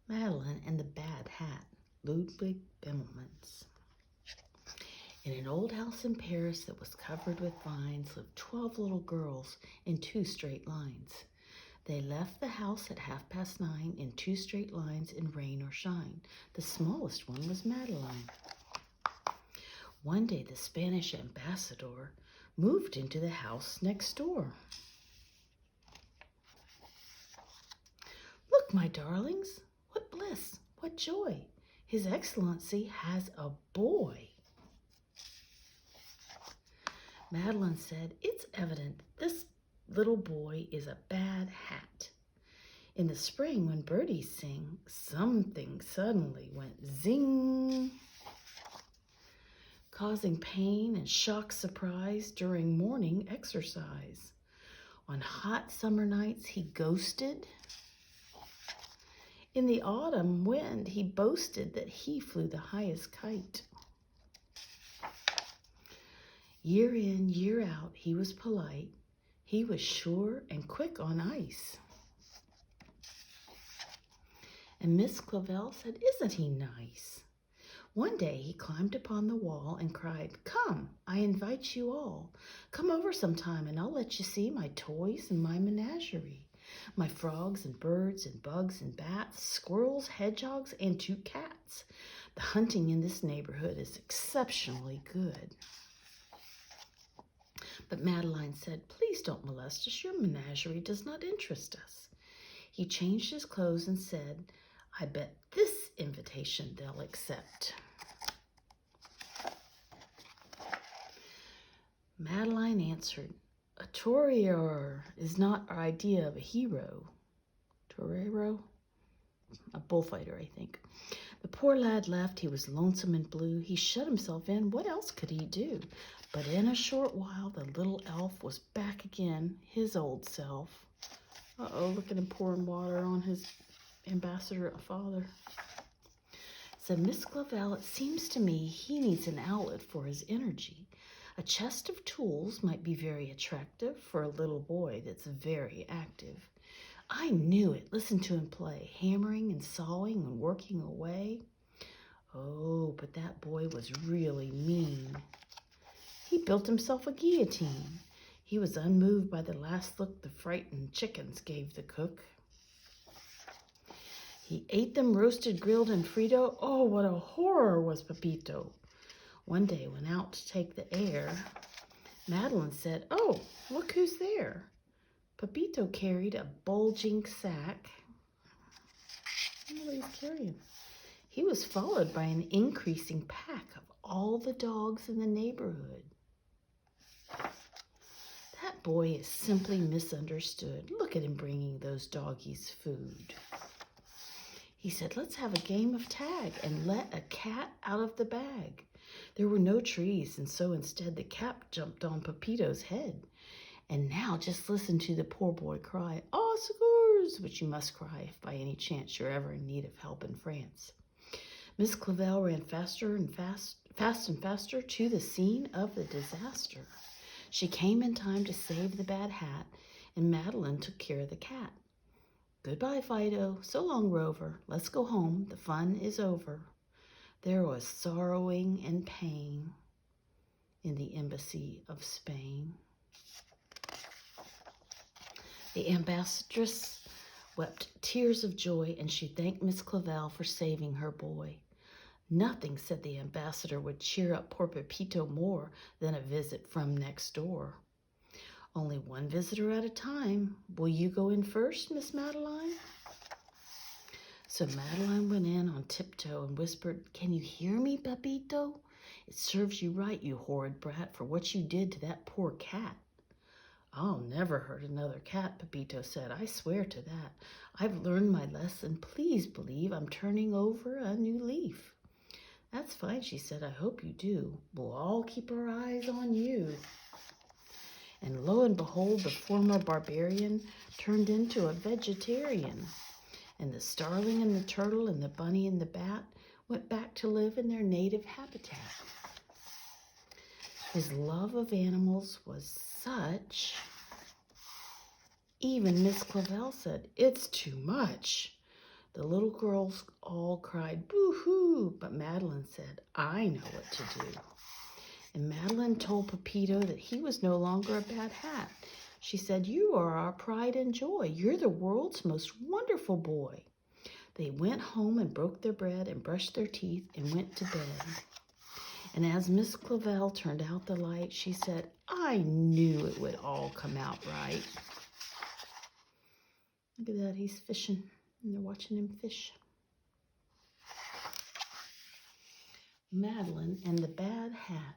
Madeline and the Bad Hat, Ludwig Bemelmans. In an old house in Paris that was covered with vines lived 12 little girls in 2 straight lines. They left the house at 9:30 in 2 straight lines in rain or shine. The smallest one was Madeline. One day the Spanish ambassador moved into the house next door. "Look, my darlings, what bliss, what joy! His Excellency has a boy." Madeline said, "It's evident this little boy is a bad hat." In the spring, when birdies sing, something suddenly went zing, causing pain and shock surprise during morning exercise. On hot summer nights, he ghosted. In the autumn wind, he boasted that he flew the highest kite. Year in, year out, he was polite. He was sure and quick on ice. And Miss Clavel said, "Isn't he nice?" One day he climbed upon the wall and cried, "Come, I invite you all. Come over sometime and I'll let you see my toys and my menagerie. My frogs and birds and bugs and bats, squirrels, hedgehogs, and 2 cats. The hunting in this neighborhood is exceptionally good." But Madeline said, "Please don't molest us. Your menagerie does not interest us." He changed his clothes and said, "I bet this invitation they'll accept." Madeline answered, "A torero is not our idea of a hero." Torero? A bullfighter, I think. The poor lad left. He was lonesome and blue. He shut himself in. What else could he do? But in a short while, the little elf was back again, his old self. Uh-oh, look at him pouring water on his ambassador father. Said Miss Clavel, "It seems to me he needs an outlet for his energy. A chest of tools might be very attractive for a little boy that's very active." I knew it. Listen to him play, hammering and sawing and working away. Oh, but that boy was really mean. He built himself a guillotine. He was unmoved by the last look the frightened chickens gave the cook. He ate them roasted, grilled, and frito. Oh, what a horror was Pepito. One day, when out to take the air, Madeline said, "Oh, look who's there." Pepito carried a bulging sack. I don't know what he's carrying. He was followed by an increasing pack of all the dogs in the neighborhood. That boy is simply misunderstood. Look at him bringing those doggies food. He said, "Let's have a game of tag and let a cat out of the bag." There were no trees, and so instead the cat jumped on Pepito's head. And now just listen to the poor boy cry, "Oh, secours," which you must cry if by any chance you're ever in need of help in France. Miss Clavel ran faster and faster to the scene of the disaster. She came in time to save the bad hat, and Madeline took care of the cat. "Goodbye, Fido. So long, Rover. Let's go home. The fun is over." There was sorrowing and pain in the embassy of Spain. The ambassadress wept tears of joy, and she thanked Miss Clavel for saving her boy. Nothing, said the ambassador, would cheer up poor Pepito more than a visit from next door. "Only one visitor at a time. Will you go in first, Miss Madeline?" So Madeline went in on tiptoe and whispered, "Can you hear me, Pepito? It serves you right, you horrid brat, for what you did to that poor cat." "I'll never hurt another cat," Pepito said. "I swear to that. I've learned my lesson. Please believe I'm turning over a new leaf." "That's fine," she said. "I hope you do. We'll all keep our eyes on you." And lo and behold, the former barbarian turned into a vegetarian. And the starling and the turtle and the bunny and the bat went back to live in their native habitat. His love of animals was such, even Miss Clavel said, "It's too much." The little girls all cried, boo-hoo, but Madeline said, I know what to do. And Madeline told Pepito that he was no longer a bad hat. She said, you are our pride and joy. You're the world's most wonderful boy. They went home and broke their bread and brushed their teeth and went to bed. And as Miss Clavel turned out the light, she said, I knew it would all come out right. Look at that, he's fishing, and they're watching him fish. Madeline and the Bad Hat.